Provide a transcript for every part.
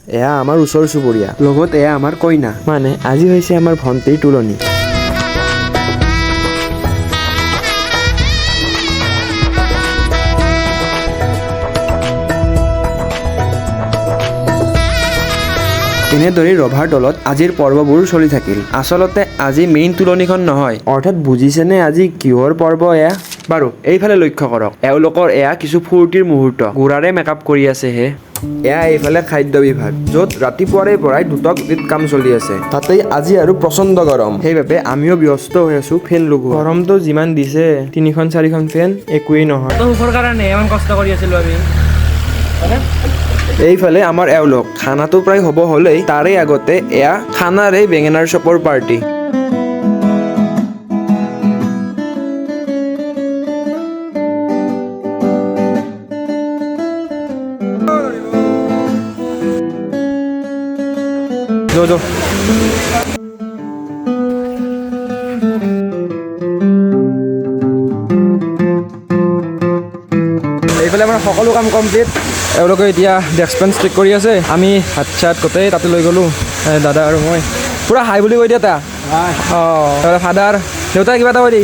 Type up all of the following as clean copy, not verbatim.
এয়া আমাৰ ওচৰ চুবুৰীয়া, লগত এয়া আমাৰ কইনা, মানে আজি হৈছে আমাৰ ভণ্টিৰ তুলনি। এনেদৰে ৰভাৰ দলত আজিৰ পৰ্ববোৰ চলি থাকিল। আচলতে আজি মেইন তুলনিখন নহয়, অৰ্থাৎ বুজিছেনে আজি কিহৰ পৰ্ব এয়া? বাৰু এইফালে লক্ষ্য কৰক, এওঁলোকৰ এয়া কিছু ফূৰ্তিৰ মুহূৰ্ত, গুড়াৰে মেকআপ কৰি আছে হে। এয়া এইফালে খাদ্য বিভাগ, য'ত ৰাতিপুৱাৰে পৰাই দুটক কাম চলি আছে। তাতেই আজি আৰু প্ৰচণ্ড গৰম, সেইবাবে আমিও ব্যস্ত হৈ আছো ফেন লগোৱা। গৰমটো যিমান দিছে 3-4খন ফেন একোৱেই নহয়। সুখৰ কাৰণে ইমান কষ্ট কৰি আছিলো আমি। এইফালে আমাৰ এওঁলোক খানাটো প্ৰায় হ'ব হ'লেই, তাৰে আগতে এয়া খানাৰে বেঙেনাৰ চপৰ পাৰ্টি। এইফালে আমাৰ সকলো কাম কমপ্লিট। এওঁলোকে এতিয়া ডেস্ক বেঞ্চ ঠিক কৰি আছে, আমি হাত চাত গোটেই তাতে লৈ গ'লোঁ, দাদা আৰু মই। পূৰা হাই বুলি কৈ দিয়া তা। অঁ ফাদাৰ, দেউতাই কিবা এটা কৈ দি।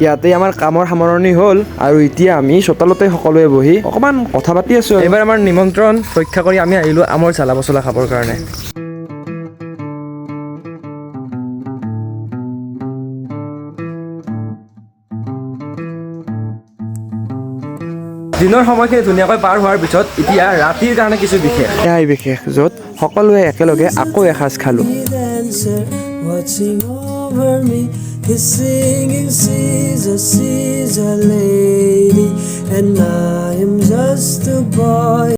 ইয়াতে আমাৰ কামৰ সামৰণি হ'ল আৰু এতিয়া আমি চোতালতে সকলোৱে বহি অকণমান কথা পাতি আছোঁ। এইবাৰ আমাৰ নিমন্ত্ৰণ ৰক্ষা কৰি আমি আহিলোঁ আমৰ জ্বালা পচলা খাবৰ কাৰণে। দিনৰ সময়খিনি ধুনীয়াকৈ পাৰ হোৱাৰ পিছত এতিয়া ৰাতিৰ কাৰণে কিছু বিশেষ, এয়াই বিশেষ, য'ত সকলোৱে একেলগে আকৌ এসাঁজ খালোঁ। Watching over me, he's singing Caesar, Caesar lady, and I am just a boy.